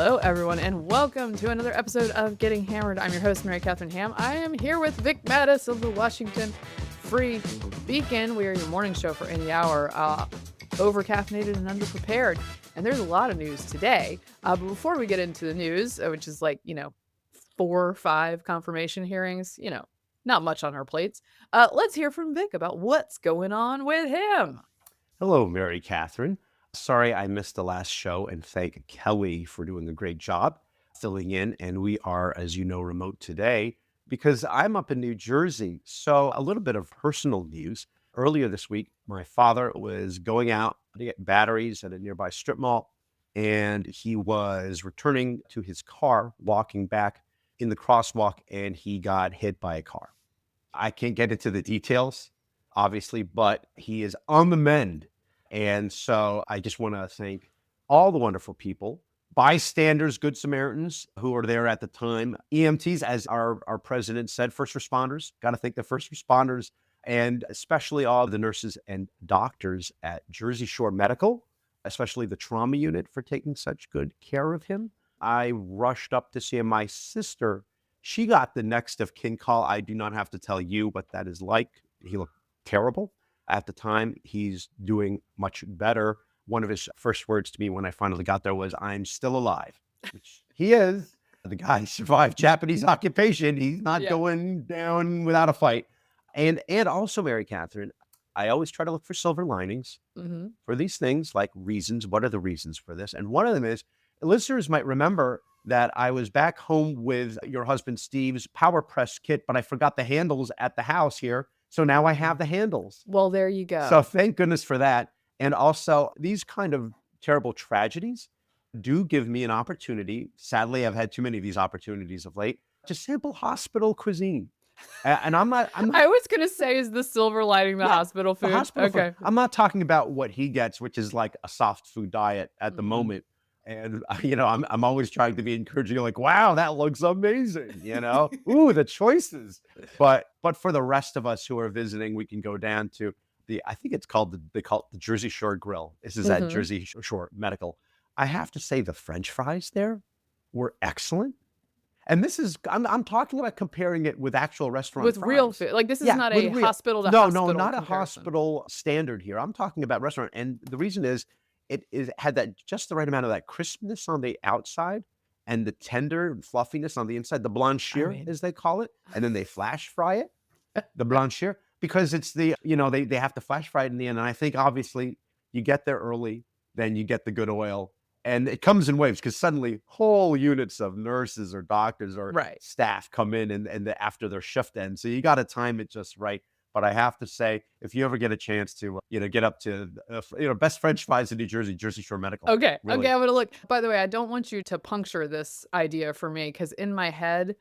Hello, everyone, and welcome to another episode of Getting Hammered. I'm your host, Mary Katharine Ham. I am here with Vic Mattis of the Washington Free Beacon. We are your morning show for any hour, over-caffeinated and underprepared. And there's a lot of news today. But before we get into the news, which is like, 4 or 5 confirmation hearings, not much on our plates. Let's hear from Vic about what's going on with him. Hello, Mary Catherine. Sorry I missed the last show, and thank Kelly for doing a great job filling in. And we are, as you know, remote today because I'm up in New Jersey. So a little bit of personal news. Earlier this week, my father was going out to get batteries at a nearby strip mall, and he was returning to his car, walking back in the crosswalk, and he got hit by a car. I can't get into the details, obviously, but he is on the mend. And so I just want to thank all the wonderful people, bystanders, good Samaritans who were there at the time, EMTs, as our president said, first responders. Got to thank the first responders, and especially all the nurses and doctors at Jersey Shore Medical, especially the trauma unit, for taking such good care of him. I rushed up to see him. My sister, she got the next of kin call. I do not have to tell you what that is like. He looked terrible. At the time, he's doing much better. One of his first words to me when I finally got there was, "I'm still alive," which he is. The guy survived Japanese occupation. He's not going down without a fight. And also, Mary Catherine, I always try to look for silver linings for these things, like reasons. What are the reasons for this? And one of them is, listeners might remember that I was back home with your husband Steve's power press kit, but I forgot the handles at the house here. So now I have the handles. Well, there you go. So thank goodness for that. And also, these kind of terrible tragedies do give me an opportunity. Sadly, I've had too many of these opportunities of late to sample hospital cuisine. And I'm not. I was going to say, is the silver lining the hospital food? The hospital okay. food. I'm not talking about what he gets, which is like a soft food diet at the moment. And, I'm always trying to be encouraging, like, wow, that looks amazing, ooh, the choices. But for the rest of us who are visiting, we can go down to I think it's called, they call it the Jersey Shore Grill. This is at Jersey Shore Medical. I have to say the French fries there were excellent. And this is, I'm talking about comparing it with actual restaurant with fries. Real food. Like, this is not a hospital to no, hospital No, not comparison. a hospital standard here. I'm talking about restaurant. And the reason is, it had that just the right amount of that crispness on the outside and the tender fluffiness on the inside, the blanchir, as they call it. And then they flash fry it, the blanchir, because it's the, they have to flash fry it in the end. And I think obviously you get there early, then you get the good oil. And it comes in waves because suddenly whole units of nurses or doctors or staff come in and after their shift ends. So you got to time it just right. But I have to say, if you ever get a chance to, get up to, best French fries in New Jersey, Jersey Shore Medical. Okay. Really. Okay. I'm going to look. By the way, I don't want you to puncture this idea for me, because in my head,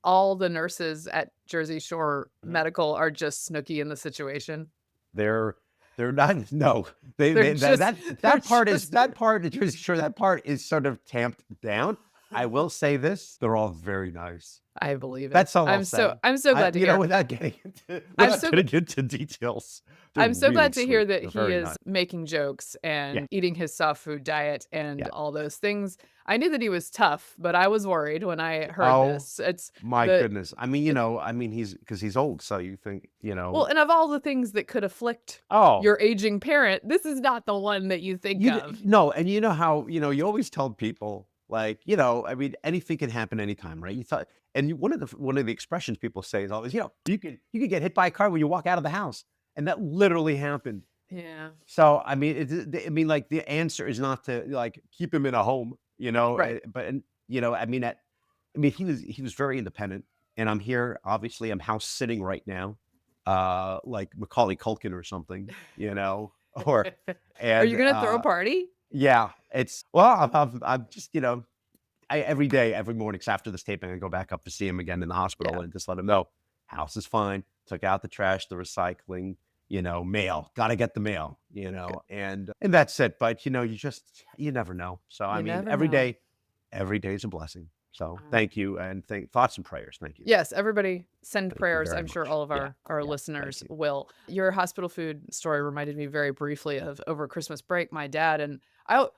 all the nurses at Jersey Shore Medical are just Snooki in the situation. They're not. No, that part of Jersey Shore, that part is sort of tamped down. I will say this: they're all very nice. I believe it. That's all I'm saying. I'm so glad to hear. Without getting into details. I'm so glad to hear that he is making jokes and eating his soft food diet and all those things. I knew that he was tough, but I was worried when I heard this. It's goodness. He's old, so you think, Well, and of all the things that could afflict your aging parent, this is not the one that you think of. No, and you know how, you always tell people, like, anything can happen anytime, right? And one of the expressions people say is always, you could get hit by a car when you walk out of the house. And that literally happened. Yeah. So, like, the answer is not to, like, keep him in a home, Right. But, he was very independent. And I'm here, obviously, I'm house sitting right now, like Macaulay Culkin or something, or. Are you going to throw a party? Yeah, I'm just, every day, every morning after this taping, I go back up to see him again in the hospital and just let him know, house is fine. Took out the trash, the recycling, mail. Got to get the mail, and that's it. But you never know. So every day is a blessing. So thank you, and thoughts and prayers. Thank you. Yes, everybody send prayers. I'm sure much. all of our listeners will. Your hospital food story reminded me very briefly of over Christmas break. My dad and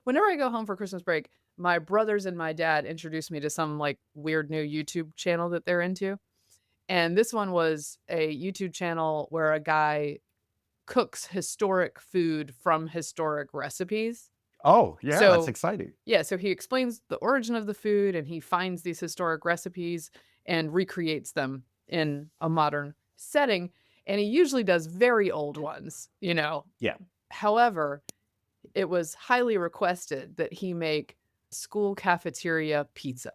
whenever I go home for Christmas break, my brothers and my dad introduced me to some like weird new YouTube channel that they're into. And this one was a YouTube channel where a guy cooks historic food from historic recipes. Oh, yeah, that's So, exciting. yeah, so he explains the origin of the food and he finds these historic recipes and recreates them in a modern setting. And he usually does very old ones, you know. Yeah. However, it was highly requested that he make school cafeteria pizza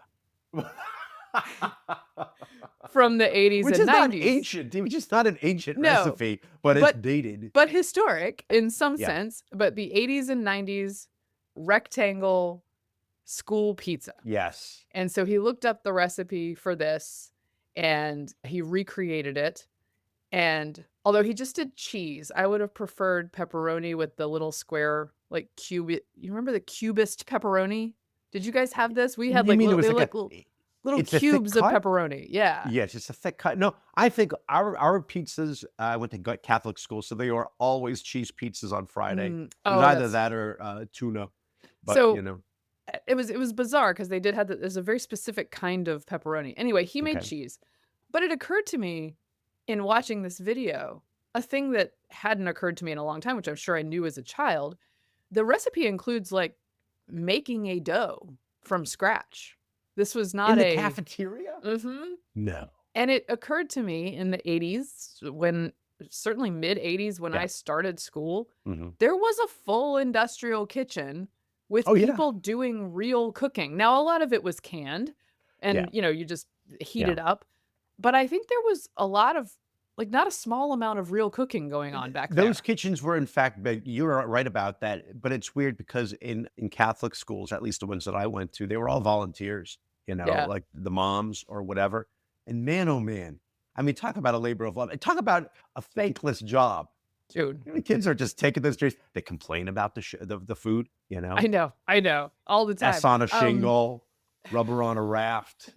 from the 80s Which and is not 90s. ancient. Which is not an ancient No, recipe, but it's but dated. but historic in some Yeah. sense. But the 80s and 90s rectangle school pizza. Yes. And so he looked up the recipe for this and he recreated it. And although he just did cheese, I would have preferred pepperoni with the little square, like cube. You remember the cubist pepperoni? Did you guys have this? We had You like mean it little, was they were like like little it's a thick cubes of cut? pepperoni. Yeah. Yes, it's a thick cut. No, I think our pizzas, I went to Catholic school, so they were always cheese pizzas on Friday. It was Oh, either that or tuna, but, so it was bizarre because they did have there's a very specific kind of pepperoni. Anyway, he made Okay. cheese, but it occurred to me in watching this video, a thing that hadn't occurred to me in a long time, which I'm sure I knew as a child. The recipe includes like making a dough from scratch. This was in not the cafeteria? No. And it occurred to me in the 80s when certainly mid 80s when Yeah. I started school, Mhm. there was a full industrial kitchen with Oh, yeah. people doing real cooking. Now, a lot of it was canned and, Yeah. you know, you just heat Yeah. it up. But I think there was a lot of, like, not a small amount of real cooking going on back there. Those kitchens were in fact big. You're right about that, but it's weird because in Catholic schools, at least the ones that I went to, they were all volunteers, Yeah. like the moms or whatever. And man, oh man, I mean, talk about a labor of love. And talk about a thankless job. Dude, The kids are just taking those trees. They complain about the food, I know, all the time. S on a shingle, rubber on a raft,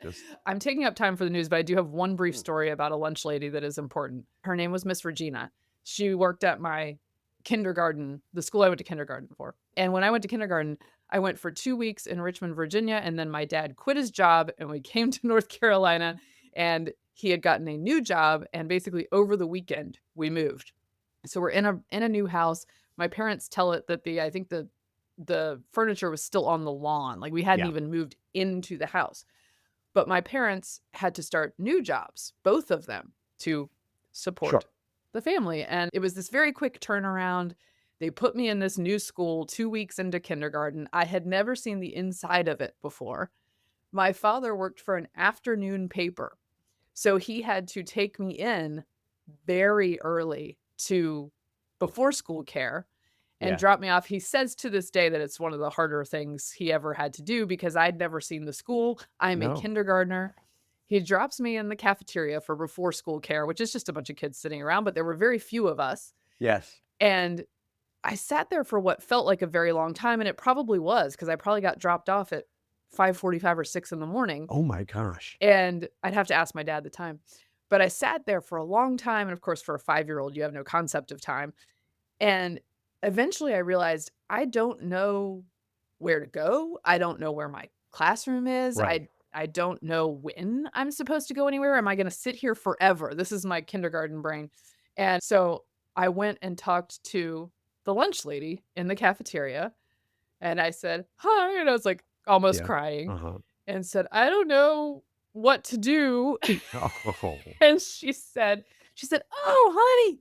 just I'm taking up time for the news, but I do have one brief story about a lunch lady that is important. Her name was Miss Regina. She worked at my kindergarten, the school I went to kindergarten for. And when I went to kindergarten, I went for 2 weeks in Richmond, Virginia, and then my dad quit his job and we came to North Carolina and he had gotten a new job and basically over the weekend we moved. So we're in a new house. My parents tell it that I think the furniture was still on the lawn. Like we hadn't Yeah. even moved into the house. But my parents had to start new jobs, both of them, to support Sure. the family. And it was this very quick turnaround. They put me in this new school 2 weeks into kindergarten. I had never seen the inside of it before. My father worked for an afternoon paper. So he had to take me in very early to before school care and Yeah. drop me off. He says to this day that it's one of the harder things he ever had to do because I'd never seen the school. I'm a No. kindergartner. He drops me in the cafeteria for before school care, which is just a bunch of kids sitting around, but there were very few of us. Yes. And I sat there for what felt like a very long time, and it probably was because I probably got dropped off at 5:45 or 6 in the morning. Oh my gosh. And I'd have to ask my dad the time. But I sat there for a long time. And of course, for a 5-year-old, you have no concept of time. And eventually I realized I don't know where to go. I don't know where my classroom is. Right. I don't know when I'm supposed to go anywhere. Am I going to sit here forever? This is my kindergarten brain. And so I went and talked to the lunch lady in the cafeteria. And I said, hi. And I was like almost Yeah. crying Uh-huh. and said, I don't know what to do. Oh. And she said, oh, honey.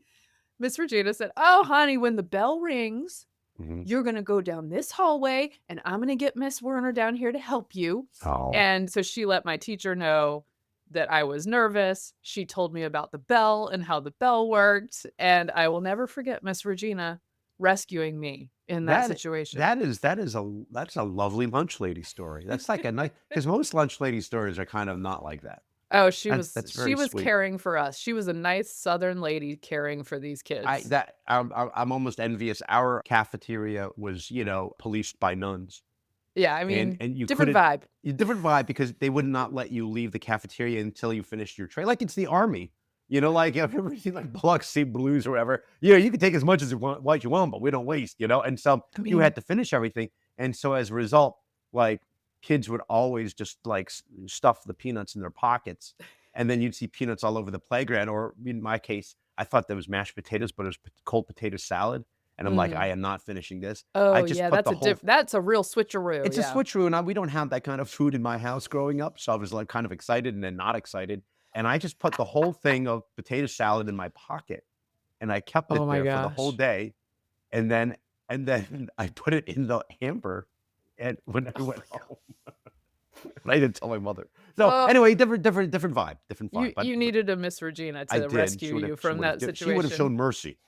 Miss Regina said, oh, honey, when the bell rings, Mhm. you're going to go down this hallway and I'm going to get Miss Werner down here to help you. Oh. And so she let my teacher know that I was nervous. She told me about the bell and how the bell worked. And I will never forget Miss Regina rescuing me in that situation. That's a lovely lunch lady story. That's like a nice, because most lunch lady stories are kind of not like that. Oh, she was very sweet. caring for us. She was a nice Southern lady caring for these kids. I'm almost envious. Our cafeteria was, policed by nuns. Yeah, I mean, and you different couldn't- vibe. Different vibe because they would not let you leave the cafeteria until you finished your tray. Like it's the army. Like if you ever seen like Biloxi Blues or whatever, you can take as much as you want, but we don't waste, and so you mean- had to finish everything. And so as a result, like kids would always just like stuff the peanuts in their pockets. And then you'd see peanuts all over the playground. Or in my case, I thought that was mashed potatoes, but it was cold potato salad. And I'm like, I Mm. am not finishing this. I Oh, just yeah, put the whole that's a real switcheroo, it's a yeah. switcheroo, and we don't have that kind of food in my house growing up, so I was, like, kind of excited and then not excited, and I just put the whole thing of potato salad in my pocket, and I kept Oh it my there for the whole gosh. day, and then I put it in the hamper, and when I Oh went my god. home, but I didn't tell my mother. So, Oh, anyway, different vibe, but you needed a Miss Regina I to did. rescue you from that She would have shown situation. mercy.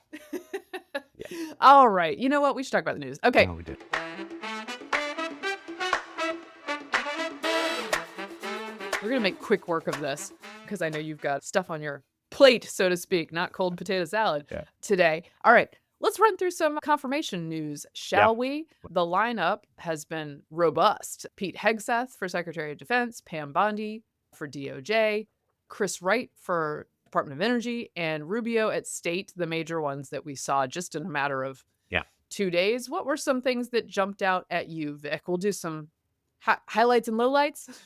Yeah. All right. You know what? We should talk about the news. Okay. No, we did. We're going to make quick work of this because I know you've got stuff on your plate, so to speak, not cold potato salad Yeah. today. All right. Let's run through some confirmation news, Yeah. shall we? The lineup has been robust. Pete Hegseth for Secretary of Defense, Pam Bondi for DOJ, Chris Wright for Department of Energy, and Rubio at State, the major ones that we saw just in a matter of Yeah. 2 days. What were some things that jumped out at you, Vic? We'll do some highlights and lowlights.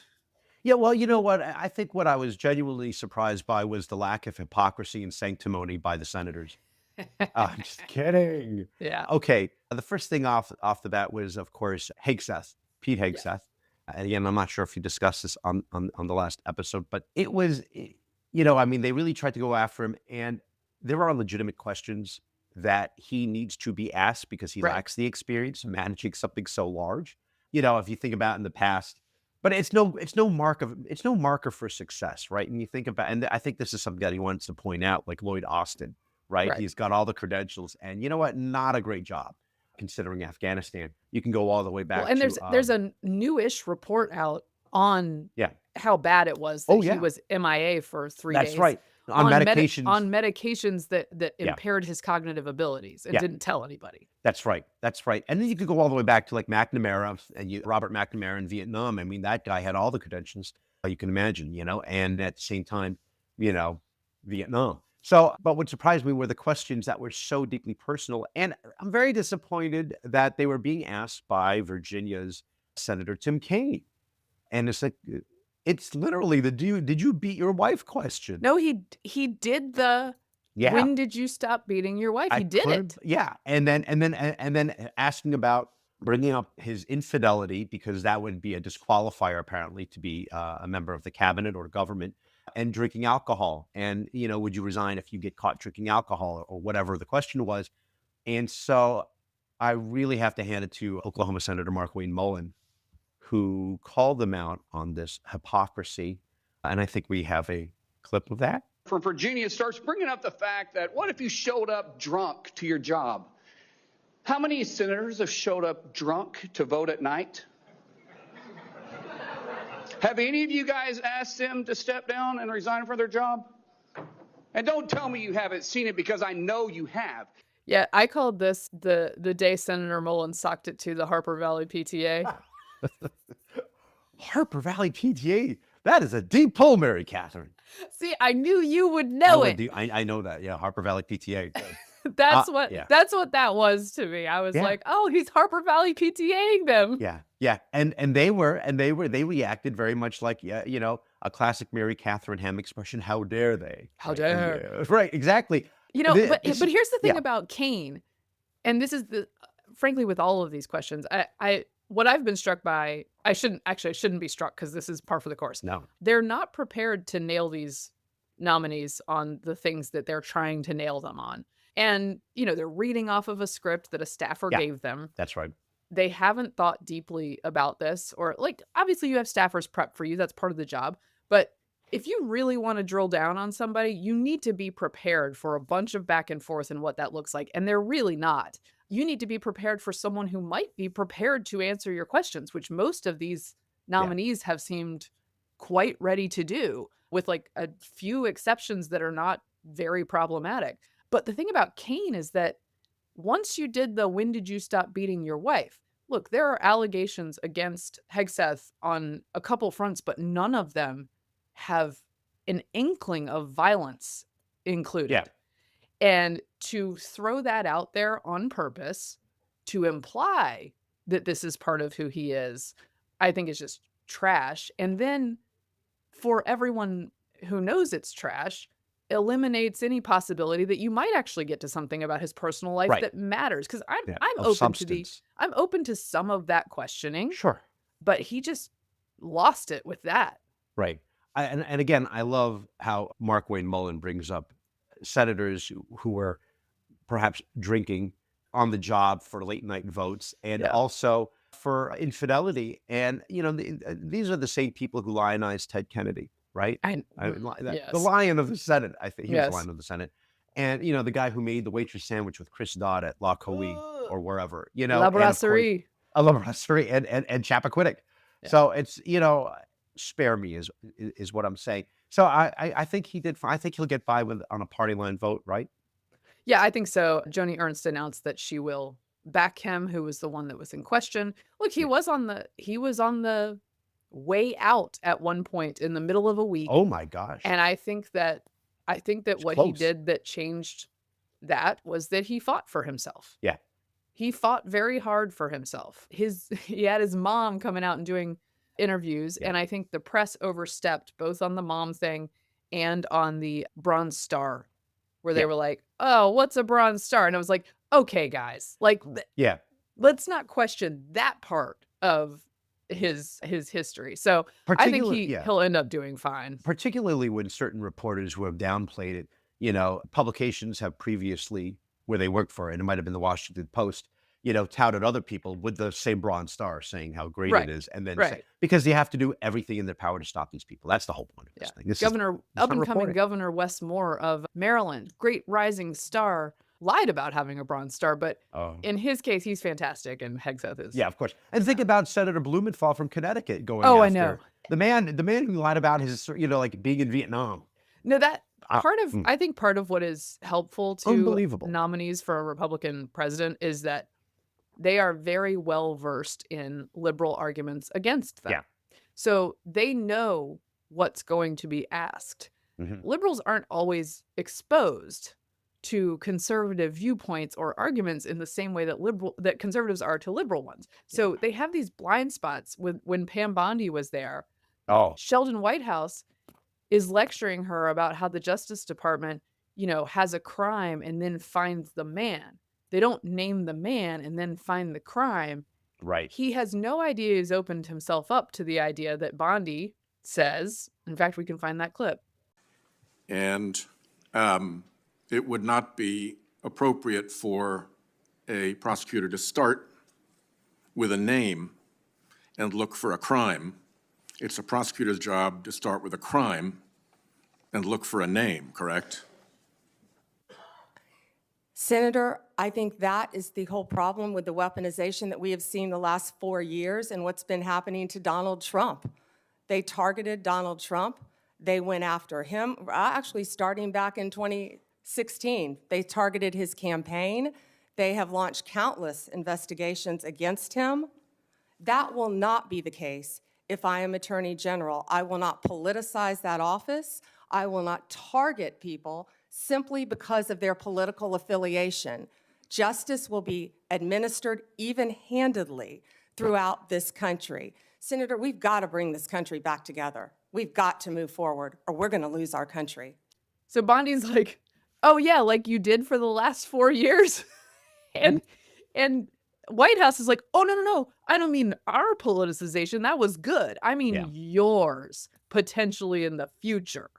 Yeah, well, you know what? I think what I was genuinely surprised by was the lack of hypocrisy and sanctimony by the senators. I'm just kidding. Yeah. Okay, the first thing off the bat was, of course, Hegseth, Pete Yeah. Hegseth. And again, I'm not sure if you discussed this on the last episode, but it was, you know, I mean, they really tried to go after him, and there are legitimate questions that he needs to be asked because he Right. lacks the experience managing something so large. You know, if you think about in the past, but it's no marker for success, right? And you think about, and I think this is something that he wants to point out, like Lloyd Austin, right? Right. He's got all the credentials, and you know what? Not a great job considering Afghanistan. You can go all the way Well, back and to, there's a newish report out on yeah. how bad it was Oh that he yeah, was MIA for 3 that's days right. On medications. on medications that Yeah, impaired his cognitive abilities and yeah. didn't tell anybody. That's right. That's right. And then you could go all the way back to like McNamara and Robert McNamara in Vietnam. I mean, that guy had all the credentials you can imagine, you know, and at the same time, you know, Vietnam. So, but what surprised me were the questions that were so deeply personal. And I'm very disappointed that they were being asked by Virginia's Senator Tim Kaine. And it's like, it's literally the did you beat your wife question. No, he did the Yeah. when did you stop beating your wife? I He did couldn't, it. yeah, and then asking about bringing up his infidelity because that would be a disqualifier apparently to be a member of the cabinet or government, and drinking alcohol, and you know, would you resign if you get caught drinking alcohol or whatever the question was, and so I really have to hand it to Oklahoma Senator Mark Wayne Mullen, who called them out on this hypocrisy, and I think we have a clip of that. From Virginia starts bringing up the fact that what if you showed up drunk to your job? How many senators have showed up drunk to vote at night? Have any of you guys asked them to step down and resign from their job? And don't tell me you haven't seen it because I know you have. Yeah, I called this the day Senator Mullen socked it to the Harper Valley PTA. Harper Valley PTA. That is a deep pull, Mary Catherine. See, I knew you would know it. I know that. Yeah, Harper Valley PTA. That's Yeah. that's what that was to me. I was Yeah. like, oh, he's Harper Valley PTAing them. Yeah, yeah, and they reacted very much like, yeah, you know, a classic Mary Catherine Ham expression. How dare they? How Right, dare. yeah, right, exactly. You know, but This- here's the thing yeah. about Kane, and this is frankly with all of these questions, I what I've been struck by, I shouldn't be struck because this is par for the course. No, They're not prepared to nail these nominees on the things that they're trying to nail them on. And, you know, they're reading off of a script that a staffer Yeah. gave them. that's right. They haven't thought deeply about this, or like, obviously you have staffers prep for you. That's part of the job. But if you really want to drill down on somebody, you need to be prepared for a bunch of back and forth and what that looks like. And they're really not. You need to be prepared for someone who might be prepared to answer your questions, which most of these nominees have seemed quite ready to do, with like a few exceptions that are not very problematic. But the thing about Kane is that once you did the when did you stop beating your wife, look, there are allegations against Hegseth on a couple fronts, but none of them have an inkling of violence included. Yeah. And to throw that out there on purpose to imply that this is part of who he is, I think is just trash. And then for everyone who knows it's trash, eliminates any possibility that you might actually get to something about his personal life Right. that matters. Because Yeah. I'm Of open to substance. I'm open to some of that questioning, Sure. but he just lost it with that. Right. And again, I love how Mark Wayne Mullen brings up senators who were perhaps drinking on the job for late night votes and Yeah. also for infidelity. And, these are the same people who lionized Ted Kennedy, right? The Yes. lion of the Senate, I think he was the Yes. lion of the Senate. And, the guy who made the waitress sandwich with Chris Dodd at La Coe or wherever, La and of course, Brasserie. La Brasserie and Chappaquiddick. Yeah. So it's, spare me is what I'm saying. So I think he did fine. I think he'll get by on a party line vote, right? Yeah, I think so. Joni Ernst announced that she will back him, who was the one that was in question. Look, he Yeah. was on the way out at one point in the middle of a week. Oh my gosh. And I think that It's what he close. did that changed that was that he fought for himself. Yeah. He fought very hard for himself. He had his mom coming out and doing interviews, Yeah. and I think the press overstepped both on the mom thing and on the Bronze Star, where they Yeah. were like, "Oh, what's a Bronze Star?" And I was like, "Okay, guys, like, Yeah. let's not question that part of his history." So I think Yeah. he'll end up doing fine. Particularly when certain reporters who have downplayed it, publications have previously, where they worked for, and it might have been the Washington Post, touted other people with the same Bronze Star saying how great Right. it is. And then Right. because they have to do everything in their power to stop these people. That's the whole point of this thing. This Governor, is up not and coming reporting. Governor Wes Moore of Maryland, great rising star, lied about having a Bronze Star, but Oh. in his case, he's fantastic, and Hegseth is. Yeah, of course. And think about Senator Blumenthal from Connecticut going Oh, after I know. the man who lied about his, like being in Vietnam. No, that Uh, I think part of what is helpful to Unbelievable. nominees for a Republican president is that they are very well versed in liberal arguments against them. Yeah. So they know what's going to be asked. Mhm. Liberals aren't always exposed to conservative viewpoints or arguments in the same way that conservatives are to liberal ones. So they have these blind spots. When Pam Bondi was there, Oh, Sheldon Whitehouse is lecturing her about how the Justice Department, has a crime and then finds the man. They don't name the man and then find the crime. right. He has no idea he's opened himself up to the idea that Bondi says. In fact, we can find that clip. And it would not be appropriate for a prosecutor to start with a name and look for a crime. It's a prosecutor's job to start with a crime and look for a name, correct? Senator, I think that is the whole problem with the weaponization that we have seen the last 4 years and what's been happening to Donald Trump. They targeted Donald Trump. They went after him, actually starting back in 2016. They targeted his campaign. They have launched countless investigations against him. That will not be the case if I am Attorney General. I will not politicize that office. I will not target people simply because of their political affiliation. Justice will be administered even-handedly throughout this country. Senator, we've got to bring this country back together. We've got to move forward, or we're going to lose our country. So Bondi's like, "Oh yeah, like you did for the last 4 years," and White House is like, "Oh no, I don't mean our politicization. That was good. I mean Yeah. yours potentially in the future."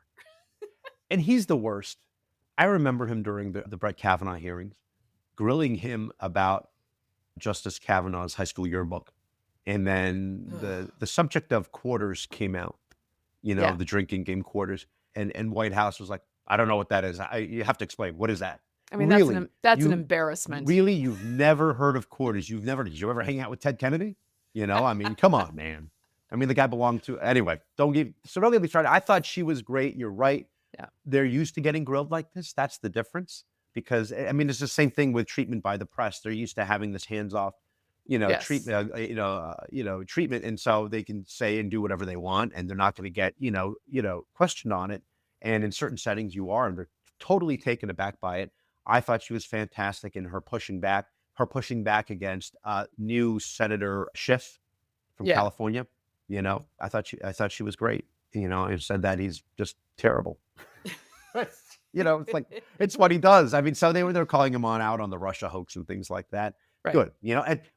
And he's the worst. I remember him during the Brett Kavanaugh hearings, grilling him about Justice Kavanaugh's high school yearbook. And then the subject of quarters came out, Yeah. the drinking game quarters. And White House was like, I don't know what that is. You have to explain. What is that? I mean, Really? that's an You- embarrassment. Really? You've never heard of quarters? Did you ever hang out with Ted Kennedy? I mean, come on, man. I mean, the guy belonged to, anyway, don't get started. I thought she was great. You're right. Yeah. They're used to getting grilled like this. That's the difference. Because, I mean, it's the same thing with treatment by the press. They're used to having this hands-off, Yes. treatment. And so they can say and do whatever they want, and they're not going to get, questioned on it. And in certain settings you are, and they're totally taken aback by it. I thought she was fantastic in her pushing back, her pushing back against new Senator Schiff from Yeah. California. I thought she was great. And said that he's just terrible. It's like it's what he does. I mean, so they're calling him out on the Russia hoax and things like that. Right. Good.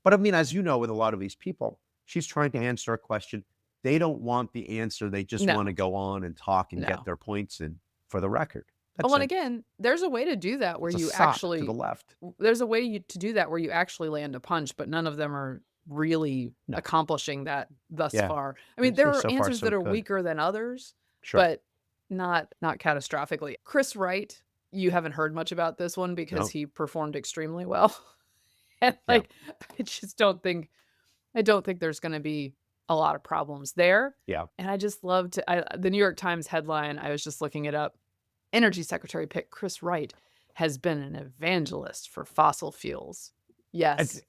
But I mean, as you know, with a lot of these people, she's trying to answer a question. They don't want the answer. They just No. want to go on and talk and No. get their points in for the record. That's Well, and it. again, there's a way to do that where It's a you sop actually to the left. there's a way to do that where you actually land a punch, but none of them are really No. accomplishing that thus Yeah. far. I mean, I'd there say are so far, answers so that are good. weaker than others, Sure. but not catastrophically. Chris Wright, you haven't heard much about this one because No. he performed extremely well. And Yeah. like I just don't think there's going to be a lot of problems there. Yeah. And I just loved the New York Times headline. I was just looking it up. Energy Secretary pick Chris Wright has been an evangelist for fossil fuels. Yes. It's-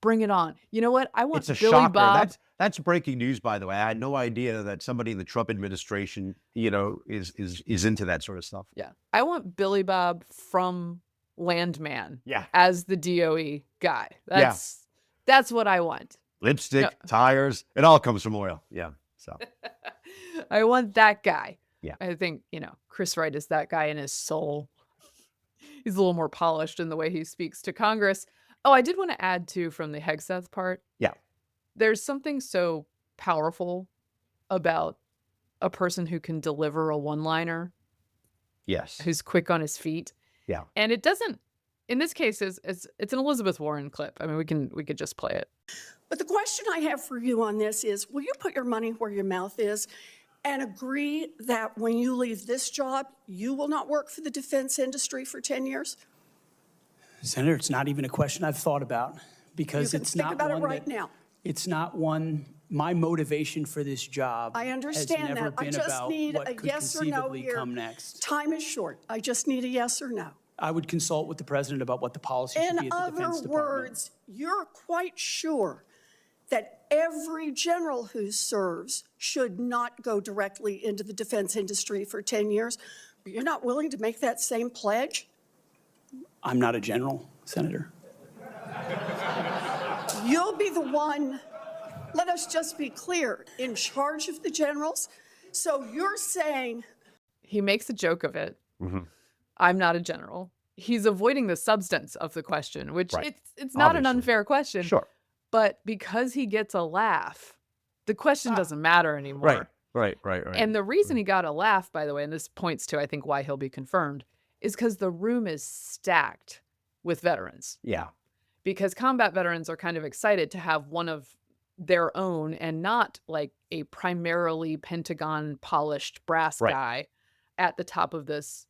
Bring it on. You know what? I want It's a Billy shocker. Bob. That's breaking news, by the way. I had no idea that somebody in the Trump administration, is into that sort of stuff. Yeah. I want Billy Bob from Landman Yeah. as the DOE guy. That's what I want. Lipstick, tires, it all comes from oil. Yeah. So I want that guy. Yeah. I think, Chris Wright is that guy in his soul. He's a little more polished in the way he speaks to Congress. Oh, I did want to add too from the Hegseth part. Yeah. There's something so powerful about a person who can deliver a one-liner, yes. who's quick on his feet. Yeah. And it doesn't, in this case, it's an Elizabeth Warren clip. I mean, we could just play it. But the question I have for you on this is, will you put your money where your mouth is and agree that when you leave this job, you will not work for the defense industry for 10 years? Senator, it's not even a question I've thought about because You can it's think not about it one right that, now. It's not one, my motivation for this job I understand has never that. I been just about need what a could yes or no conceivably here. come next. Time is short. I just need a yes or no. I would consult with the president about what the policy should be In at the Defense other Department. words, you're quite sure that every general who serves should not go directly into the defense industry for 10 years. You're not willing to make that same pledge? I'm not a general, Senator. You'll be the one, let us just be clear, in charge of the generals. So you're saying, He makes a joke of it. Mm-hmm. I'm not a general. He's avoiding the substance of the question, which Right. it's not an Obviously. unfair question. Sure. But because he gets a laugh, the question doesn't matter anymore. Right. And the reason he got a laugh, by the way, and this points to, I think, why he'll be confirmed, is because the room is stacked with veterans. Yeah. Because combat veterans are kind of excited to have one of their own and not like a primarily Pentagon polished brass Right. guy at the top of this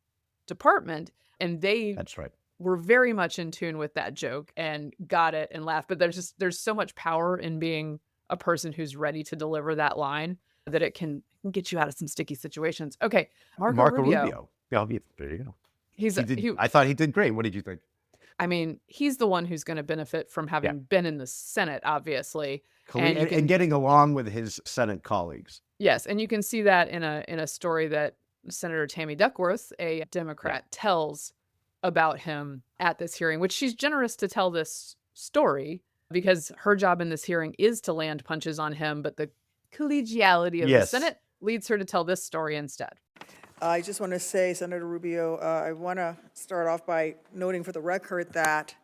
department. And they That's right. were very much in tune with that joke and got it and laughed. But there's so much power in being a person who's ready to deliver that line that it can get you out of some sticky situations. Okay, Marco Rubio. Yeah, there you go. I thought he did great. What did you think? I mean, he's the one who's going to benefit from having been in the Senate, obviously. And getting along with his Senate colleagues. Yes, and you can see that in a story that Senator Tammy Duckworth, a Democrat, tells about him at this hearing, which she's generous to tell this story because her job in this hearing is to land punches on him, but the collegiality of the Senate leads her to tell this story instead. I just want to say, Senator Rubio, I want to start off by noting for the record that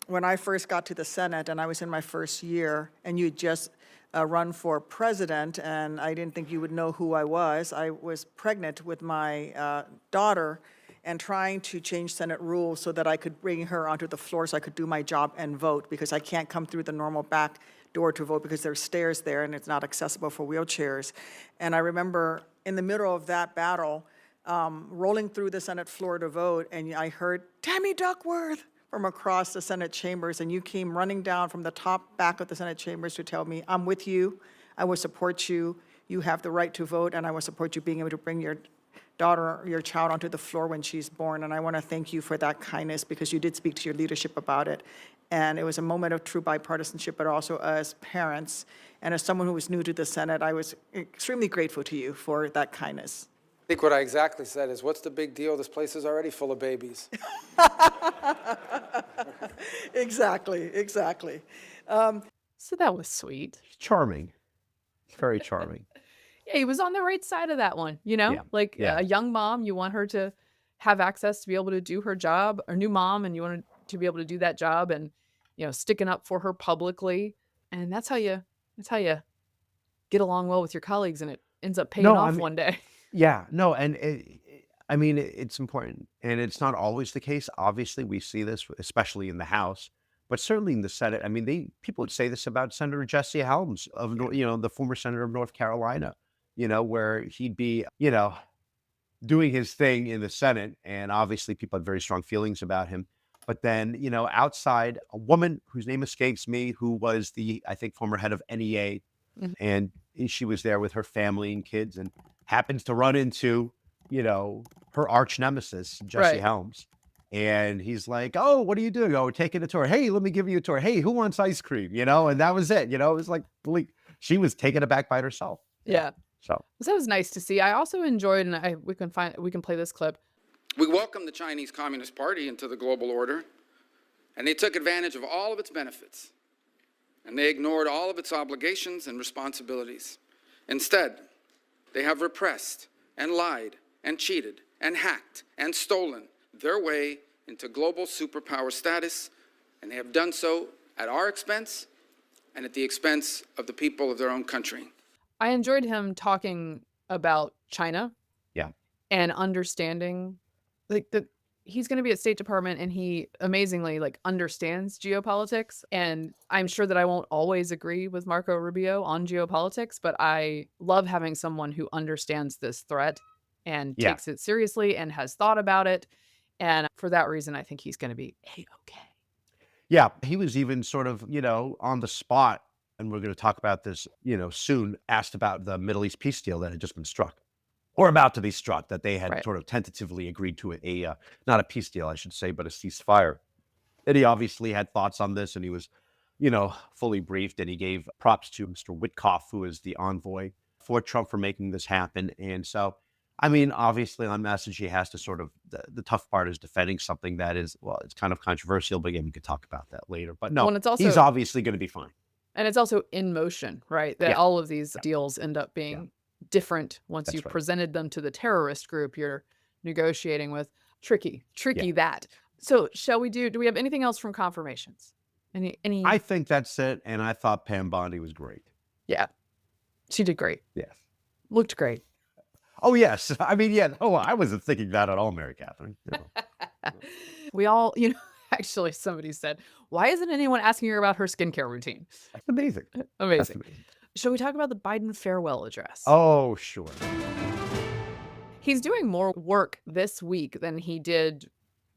when I first got to the Senate and I was in my first year and you just run for president and I didn't think you would know who I was pregnant with my daughter and trying to change Senate rules so that I could bring her onto the floor so I could do my job and vote because I can't come through the normal back door to vote because there's stairs there and it's not accessible for wheelchairs. And I remember in the middle of that battle, rolling through the Senate floor to vote, and I heard, Tammy Duckworth, from across the Senate chambers, and you came running down from the top back of the Senate chambers to tell me, I'm with you, I will support you, you have the right to vote, and I will support you being able to bring your daughter, your child onto the floor when she's born, and I want to thank you for that kindness because you did speak to your leadership about it. And it was a moment of true bipartisanship, but also as parents. And as someone who was new to the Senate, I was extremely grateful to you for that kindness. I think what I exactly said is, what's the big deal? This place is already full of babies. Exactly, exactly. So that was sweet. Charming. Very charming. Yeah, he was on the right side of that one, you know? Yeah, Like yeah. a young mom, you want her to have access to be able to do her job, or new mom, and you want her to be able to do that job and, sticking up for her publicly. And that's how you get along well with your colleagues, and it ends up paying No, I off mean, one day. yeah, no, and I mean, it's important, and it's not always the case. Obviously, we see this, especially in the House, but certainly in the Senate. I mean, people would say this about Senator Jesse Helms of, the former senator of North Carolina, where he'd be, doing his thing in the Senate, and obviously people had very strong feelings about him. But then, outside, a woman whose name escapes me, who was I think, former head of NEA, Mhm. and she was there with her family and kids, and happens to run into, her arch nemesis, Jesse Right. Helms. And he's like, "Oh, what are you doing? Oh, we're taking a tour. Hey, let me give you a tour. Hey, who wants ice cream?" And that was it. It was like, she was taken aback by herself. Yeah. So, So that was nice to see. I also enjoyed, and we can play this clip. We welcomed the Chinese Communist Party into the global order, and they took advantage of all of its benefits, and they ignored all of its obligations and responsibilities. Instead, they have repressed and lied and cheated and hacked and stolen their way into global superpower status, and they have done so at our expense and at the expense of the people of their own country. I enjoyed him talking about China. yeah. And understanding, like, that he's going to be at State Department, and he amazingly understands geopolitics. And I'm sure that I won't always agree with Marco Rubio on geopolitics, but I love having someone who understands this threat and Yeah. takes it seriously and has thought about it. And for that reason, I think he's going to be A-okay. Yeah, he was even sort of, on the spot, and we're going to talk about this, soon, asked about the Middle East peace deal that had just been struck, or about to be struck, that they had Right. sort of tentatively agreed to not a peace deal, I should say, but a ceasefire. And he obviously had thoughts on this, and he was, fully briefed, and he gave props to Mr. Witkoff, who is the envoy for Trump, for making this happen. And so, I mean, obviously on message, he has to sort of, the tough part is defending something that is, well, it's kind of controversial, but again, we could talk about that later. But no, Well, and it's also- he's obviously going to be fine. And it's also in motion, right? That Yeah. all of these deals end up being different once That's you've right. presented them to the terrorist group you're negotiating with. Tricky Yeah. that. So do we have anything else from confirmations? Any? I think that's it. And I thought Pam Bondi was great. Yeah. She did great. Yes. Looked great. Oh, yes. I mean, yeah. Oh, I wasn't thinking that at all, Mary Catherine. We all, actually somebody said, why isn't anyone asking her about her skincare routine? That's amazing. That's Amazing. amazing. Shall we talk about the Biden farewell address? Oh, sure. He's doing more work this week than he did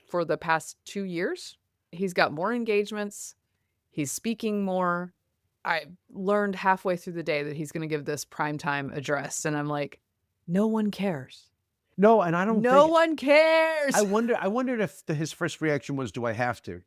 for the past 2 years. He's got more engagements. He's speaking more. I learned halfway through the day that he's going to give this primetime address. And I'm like, no one cares. No, and I don't No think, one cares. I wondered if his first reaction was, do I have to?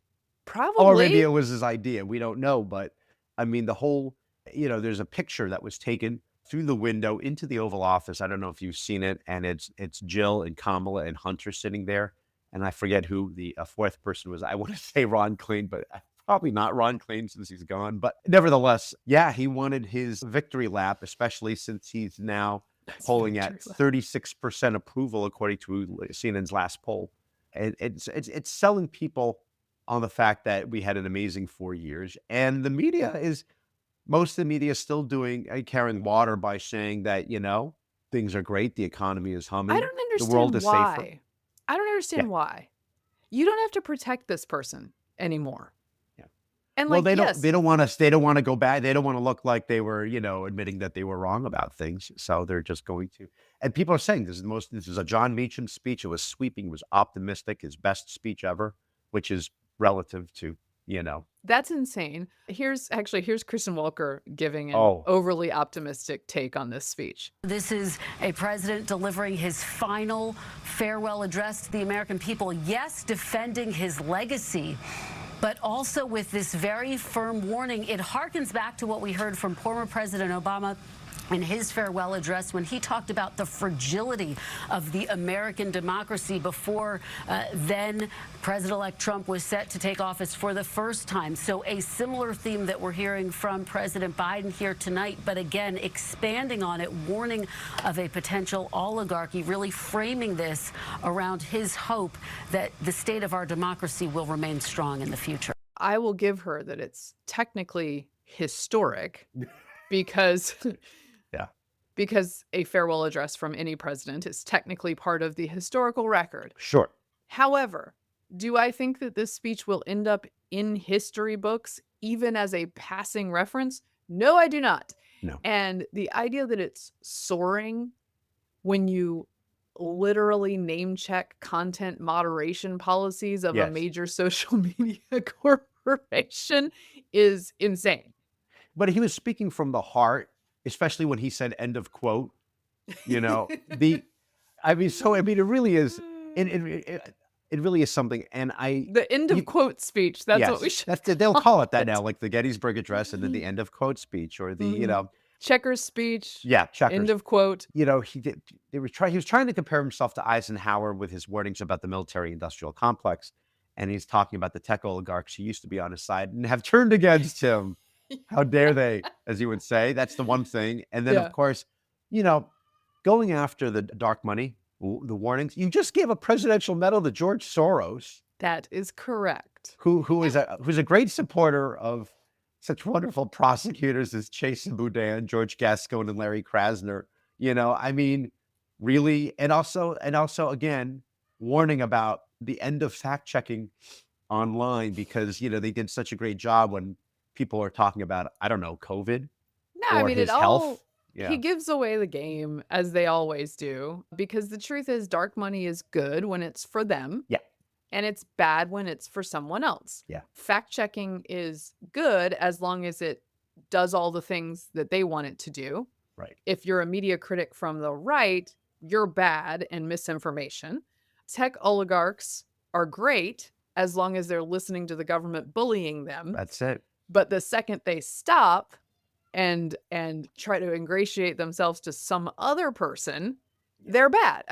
Probably. Or maybe it was his idea. We don't know. But I mean, the whole, there's a picture that was taken through the window into the Oval Office. I don't know if you've seen it. And it's Jill and Kamala and Hunter sitting there. And I forget who the fourth person was. I want to say Ron Klain, but probably not Ron Klain since he's gone. But nevertheless, yeah, he wanted his victory lap, especially since he's now polling at 36% approval, according to CNN's last poll. And it's selling people on the fact that we had an amazing 4 years. And the media most of the media is still carrying water by saying that, things are great. The economy is humming. I don't understand The world is why. safer. I don't understand Yeah. why. You don't have to protect this person anymore. Yeah. And Well, yes, they don't want to go back. They don't want to look like they were, admitting that they were wrong about things. So they're just going to, and people are saying this is a John Meacham speech. It was sweeping, it was optimistic, his best speech ever, which is relative to, that's insane. Here's Kristen Welker giving an Oh. overly optimistic take on this speech. This is a president delivering his final farewell address to the American people. Yes, defending his legacy, but also with this very firm warning. It harkens back to what we heard from former President Obama in his farewell address when he talked about the fragility of the American democracy before then President-elect Trump was set to take office for the first time. So a similar theme that we're hearing from President Biden here tonight, but again, expanding on it, warning of a potential oligarchy, really framing this around his hope that the state of our democracy will remain strong in the future. I will give her that it's technically historic because because a farewell address from any president is technically part of the historical record. Sure. However, do I think that this speech will end up in history books, even as a passing reference? No, I do not. No. And the idea that it's soaring when you literally name check content moderation policies of a Yes. major social media corporation is insane. But he was speaking from the heart, especially when he said end of quote. You know, it really is, it really is something. And The end of quote speech, that's what we should they'll call it that now, like the Gettysburg Address and then the end of quote speech, or the, Checkers speech. checkers. End of quote. He was trying to compare himself to Eisenhower with his wordings about the military-industrial complex. And he's talking about the tech oligarchs who used to be on his side and have turned against him. How dare they, as you would say. That's the one thing. And then, of course, going after the dark money, the warnings. You just gave a presidential medal to George Soros. That is correct. Who's a great supporter of such wonderful prosecutors as Chase and Boudin, George Gascon, and Larry Krasner. Really, and also again, warning about the end of fact checking online because they did such a great job when people are talking about, I don't know, COVID. No, or his health. He gives away the game, as they always do, because the truth is dark money is good when it's for them. Yeah. And it's bad when it's for someone else. Yeah. Fact checking is good as long as it does all the things that they want it to do. Right. If you're a media critic from the right, you're bad and misinformation. Tech oligarchs are great as long as they're listening to the government bullying them. That's it. But the second they stop and try to ingratiate themselves to some other person, they're bad.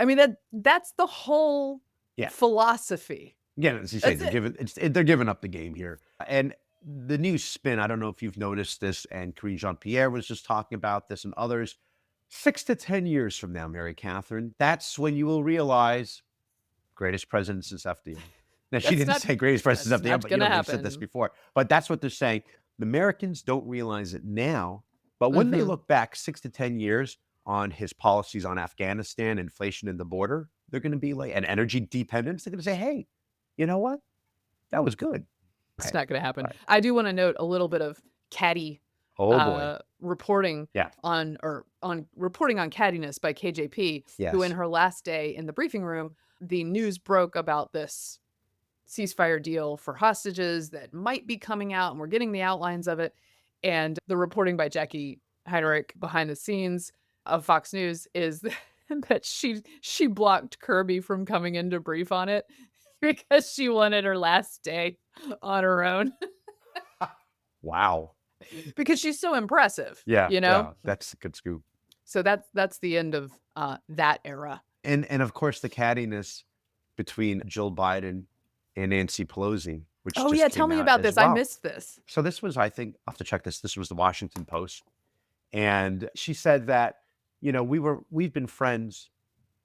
That's the whole philosophy. Again, as you say, they're giving up the game here. And the new spin, I don't know if you've noticed this, and Karine Jean-Pierre was just talking about this and others, 6 to 10 years from now, Mary Catherine, that's when you will realize greatest president since FDR. Now, she didn't say greatest president since FDR, but they've said this before. But that's what they're saying. The Americans don't realize it now, but when they look back 6 to 10 years on his policies on Afghanistan, inflation in the border, they're going to be like, and energy dependence, they're going to say, hey, you know what? That was good. It's not going to happen. Right. I do want to note a little bit of catty reporting on reporting on cattiness by KJP, who in her last day in the briefing room, the news broke about this ceasefire deal for hostages that might be coming out, and we're getting the outlines of it. And the reporting by Jackie Heinrich behind the scenes of Fox News is that she blocked Kirby from coming in to brief on it because she wanted her last day on her own. Wow. Because she's so impressive. Yeah. That's a good scoop. So that's the end of that era. And of course the cattiness between Jill Biden and Nancy Pelosi, which tell me about this. Well. I missed this. So this was, I think, I'll have to check this. This was the Washington Post. And she said that, we've been friends.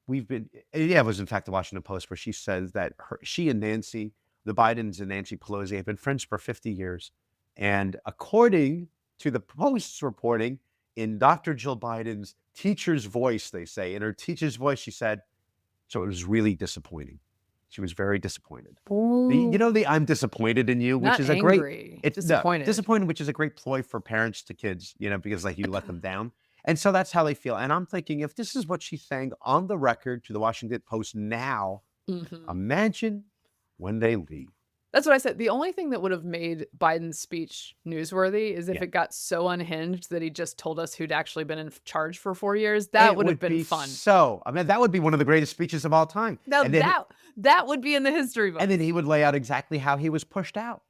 It was in fact the Washington Post where she says that she and Nancy, the Bidens and Nancy Pelosi have been friends for 50 years. And according to the Post's reporting, in Dr. Jill Biden's teacher's voice, they say, in her teacher's voice, she said, so it was really disappointing. She was very disappointed. I'm disappointed in you, which is a great, disappointed, which is a great ploy for parents to kids, because you let them down. And so that's how they feel. And I'm thinking, if this is what she's saying on the record to the Washington Post now, imagine when they leave. That's what I said. The only thing that would have made Biden's speech newsworthy is if it got so unhinged that he just told us who'd actually been in charge for 4 years. That would have been fun. So, that would be one of the greatest speeches of all time. Now, that would be in the history book. And then he would lay out exactly how he was pushed out.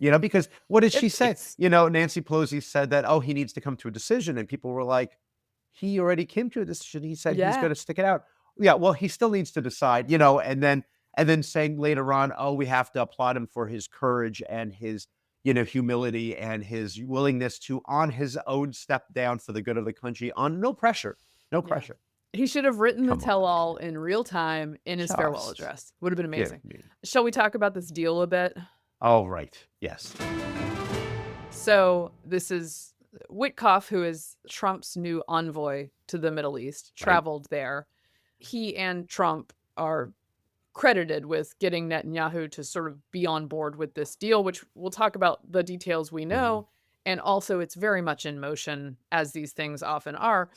Because what did she say? Nancy Pelosi said that, he needs to come to a decision. And people were like, he already came to a decision. He said he's Yeah. going to stick it out. Yeah, well, he still needs to decide, and then saying later on, oh, we have to applaud him for his courage and his, humility and his willingness to, on his own, step down for the good of the country on no pressure. No Yeah. pressure. He should have written the Come on. tell-all in real time in his farewell Just address. Would have been give amazing. me- Shall we talk about this deal a bit? Oh, right. Yes. So this is Witkoff, who is Trump's new envoy to the Middle East, traveled there. He and Trump are credited with getting Netanyahu to sort of be on board with this deal, which we'll talk about the details we know. And also it's very much in motion, as these things often are.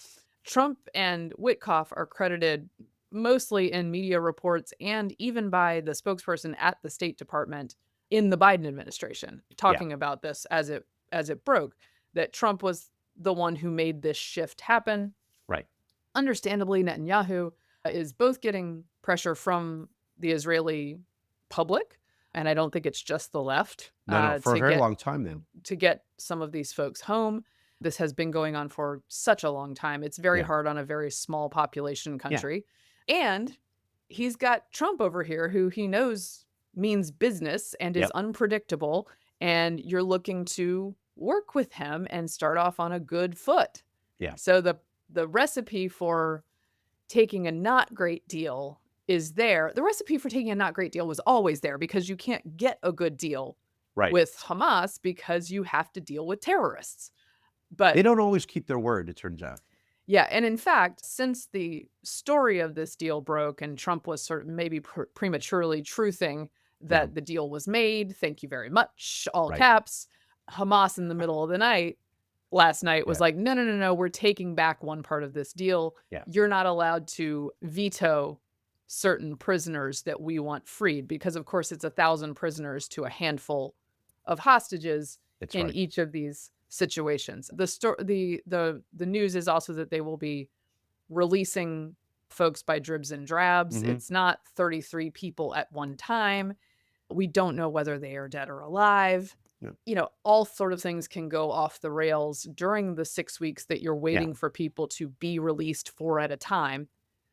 Trump and Witkoff are credited mostly in media reports and even by the spokesperson at the State Department in the Biden administration, talking about this as it broke, that Trump was the one who made this shift happen. Right. Understandably, Netanyahu is both getting pressure from the Israeli public, and I don't think it's just the left. No, for a very long time now. To get some of these folks home. This has been going on for such a long time. It's very hard on a very small population country. And he's got Trump over here, who he knows means business and is unpredictable. And you're looking to work with him and start off on a good foot. Yeah. So the recipe for taking a not great deal is there. The recipe for taking a not great deal was always there, because you can't get a good deal with Hamas because you have to deal with terrorists. But they don't always keep their word, it turns out. Yeah. And in fact, since the story of this deal broke and Trump was sort of maybe prematurely truthing that the deal was made, thank you very much, all caps, Hamas in the middle of the night last night was like, no, we're taking back one part of this deal. You're not allowed to veto certain prisoners that we want freed, because of course it's 1,000 prisoners to a handful of hostages in each of these situations. The news is also that they will be releasing folks by dribs and drabs. It's not 33 people at one time. We don't know whether they are dead or alive. All sort of things can go off the rails during the 6 weeks that you're waiting for people to be released 4 at a time.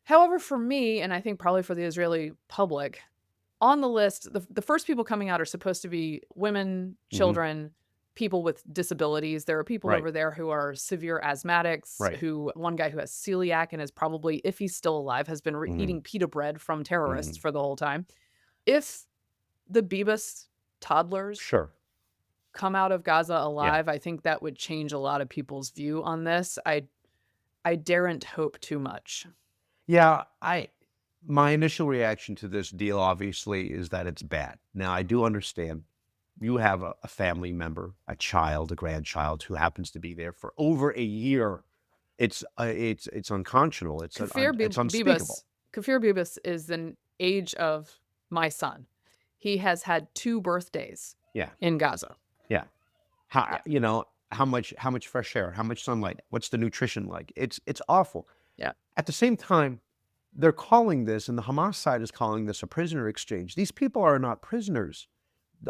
However, for me, and I think probably for the Israeli public, on the list, the first people coming out are supposed to be women, children, people with disabilities. There are people over there who are severe asthmatics, one guy who has celiac and is probably, if he's still alive, has been eating pita bread from terrorists for the whole time. If the Bebas toddlers come out of Gaza alive, I think that would change a lot of people's view on this. I daren't hope too much. Yeah, my initial reaction to this deal, obviously, is that it's bad. Now, I do understand you have a family member, a child, a grandchild who happens to be there for over a year. It's unconscionable. It's unspeakable. Kafir Bebas is the age of my son. He has had 2 birthdays in Gaza. How much fresh air, how much sunlight, what's the nutrition like? It's awful. Yeah. At the same time, they're calling this, and the Hamas side is calling this, a prisoner exchange. These people are not prisoners.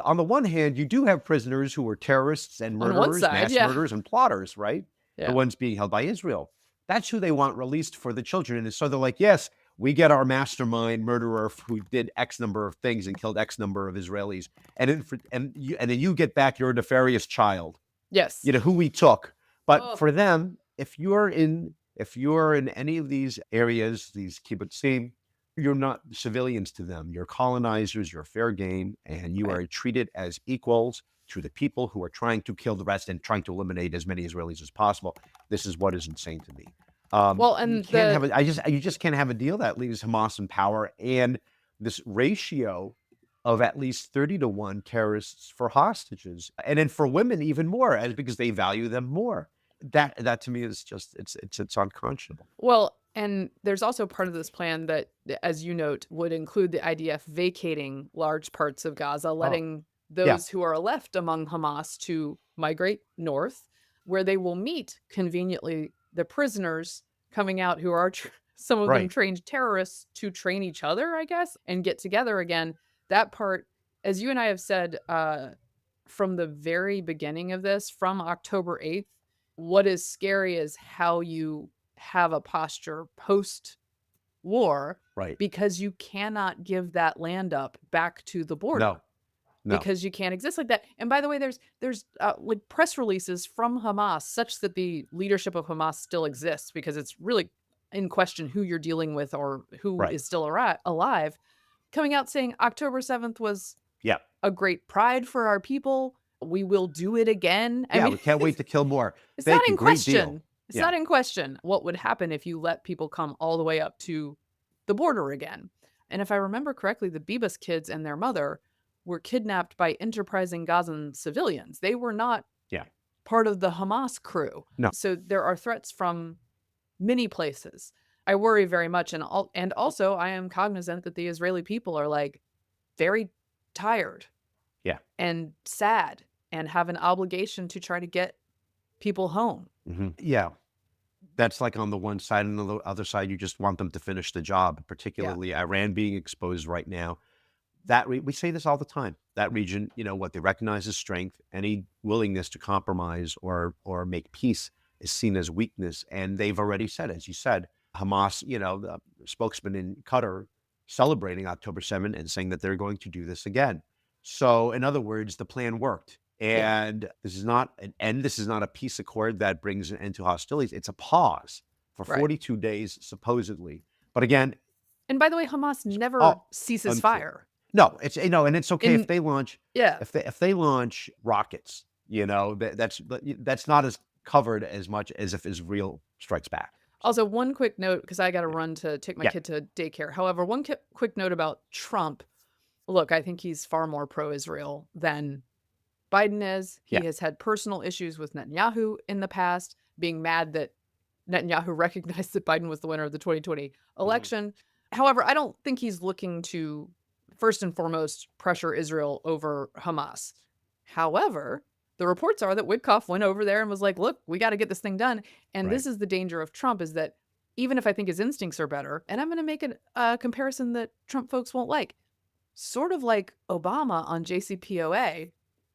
On the one hand, you do have prisoners who are terrorists and murderers, mass murderers and plotters, right? The ones being held by Israel. That's who they want released for the children. And so they're like, yes, we get our mastermind murderer who did X number of things and killed X number of Israelis. And then you get back your nefarious child. Yes. Who we took. But for them, if you're in any of these areas, these kibbutzim, you're not civilians to them. You're colonizers, you're fair game, and you are treated as equals to the people who are trying to kill the rest and trying to eliminate as many Israelis as possible. This is what is insane to me. You just can't have a deal that leaves Hamas in power and this ratio of at least 30-to-1 terrorists for hostages, and then for women even more, because they value them more. That to me is just it's unconscionable. Well, and there's also part of this plan that, as you note, would include the IDF vacating large parts of Gaza, letting those who are left among Hamas to migrate north, where they will meet conveniently the prisoners coming out who are some of them trained terrorists to train each other, I guess, and get together again. That part, as you and I have said from the very beginning of this, from October 8th, what is scary is how you have a posture post-war Right. because you cannot give that land up back to the border. No. No. Because you can't exist like that. And by the way, there's like press releases from Hamas such that the leadership of Hamas still exists, because it's really in question who you're dealing with or who Right. is still alive, coming out saying October 7th was Yeah. a great pride for our people. We will do it again. I Yeah, mean, we can't wait to kill more. it's Thank not you. in Great deal. question. It's Yeah. not in question what would happen if you let people come all the way up to the border again. And if I remember correctly, the Bibas kids and their mother were kidnapped by enterprising Gazan civilians. They were not Yeah. part of the Hamas crew. No. So there are threats from many places. I worry very much. And also I am cognizant that the Israeli people are like very tired. Yeah. And sad and have an obligation to try to get people home. Mm-hmm. Yeah. That's like on the one side, and on the other side, you just want them to finish the job, particularly Iran being exposed right now. That we say this all the time. That region, what they recognize as strength, any willingness to compromise or make peace is seen as weakness. And they've already said, as you said, Hamas, the spokesman in Qatar celebrating October 7th and saying that they're going to do this again. So in other words, the plan worked. And this is not an end. This is not a peace accord that brings an end to hostilities. It's a pause for 42 days, supposedly. But again, and by the way, Hamas never ceases fire. No, it's and it's okay if they launch. Yeah. If they launch rockets, that's not as covered as much as if Israel strikes back. Also, one quick note, because I got to run to take my kid to daycare. However, one quick note about Trump. Look, I think he's far more pro-Israel than Biden is. He has had personal issues with Netanyahu in the past, being mad that Netanyahu recognized that Biden was the winner of the 2020 election. However, I don't think he's looking to, first and foremost, pressure Israel over Hamas. However, the reports are that Witkoff went over there and was like, look, we got to get this thing done. And this is the danger of Trump, is that even if I think his instincts are better, and I'm going to make a comparison that Trump folks won't like, sort of like Obama on JCPOA,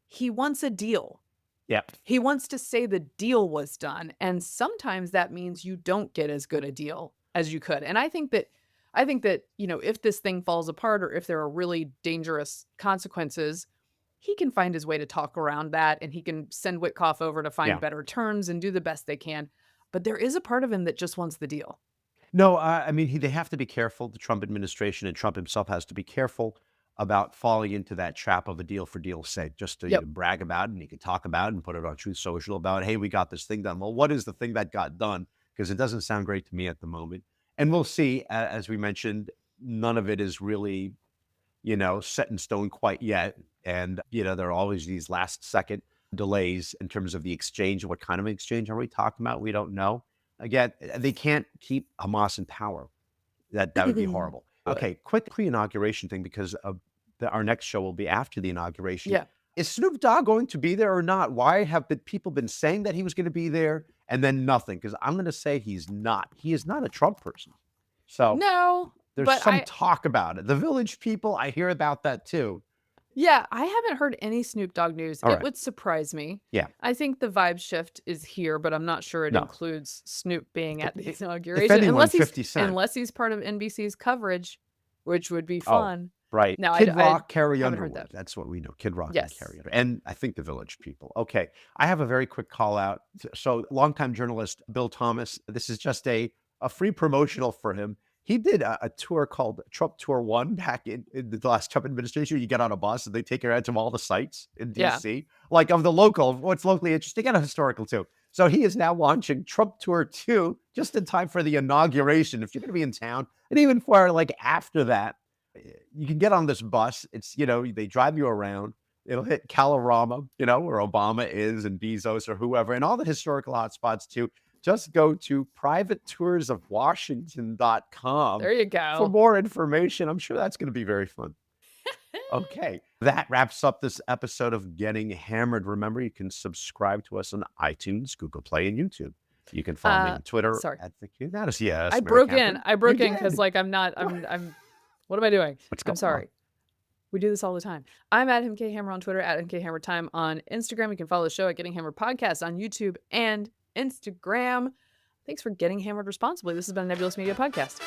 he wants a deal. Yeah. He wants to say the deal was done. And sometimes that means you don't get as good a deal as you could. And I think that, if this thing falls apart or if there are really dangerous consequences, he can find his way to talk around that, and he can send Witkoff over to find better terms and do the best they can. But there is a part of him that just wants the deal. No, I mean, they have to be careful. The Trump administration and Trump himself has to be careful about falling into that trap of a deal for deal's sake, just to brag about it, and he can talk about it and put it on Truth Social about, hey, we got this thing done. Well, what is the thing that got done? Because it doesn't sound great to me at the moment. And we'll see, as we mentioned, none of it is really, set in stone quite yet. And, there are always these last second delays in terms of the exchange. What kind of exchange are we talking about? We don't know. Again, they can't keep Hamas in power. That would be horrible. Okay, quick pre-inauguration thing, because our next show will be after the inauguration. Yeah. Is Snoop Dogg going to be there or not? Why have people been saying that he was going to be there and then nothing? Because I'm going to say he's not. He is not a Trump person. So no, there's some talk about it. The Village people, I hear about that too. Yeah, I haven't heard any Snoop Dogg news. All It right. would surprise me. Yeah. I think the vibe shift is here, but I'm not sure it No. includes Snoop being at the inauguration. anyone, unless 50 Cent. Unless he's part of NBC's coverage, which would be fun. Right. No, Kid I Rock, Carrie haven't heard Underwood. that. That's what we know. Kid Rock Yes. and Carrie Underwood. And I think the Village people. Okay. I have a very quick call out. So longtime journalist Bill Thomas, this is just a free promotional for him. He did a tour called Trump Tour 1 back in the last Trump administration. You get on a bus and they take you around to all the sites in D.C. Like of the local, what's locally interesting and historical too. So he is now launching Trump Tour 2 just in time for the inauguration. If you're going to be in town, and even for like after that, you can get on this bus. It's, they drive you around. It'll hit Kalorama, where Obama is and Bezos or whoever, and all the historical hotspots too. Just go to privatetours.washington.com. There you go. For more information. I'm sure that's going to be very fun. Okay. That wraps up this episode of Getting Hammered. Remember, you can subscribe to us on iTunes, Google Play, and YouTube. You can follow me on Twitter at the Q. That is, yes. I Mary broke Catherine. in. I broke You in because did. I'm what am I doing? What's I'm going sorry. on? We do this all the time. I'm at MK Hammer on Twitter, at MK Hammer Time on Instagram. You can follow the show at Getting Hammered Podcast on YouTube and Instagram. Thanks for getting hammered responsibly. This has been a Nebulous Media podcast.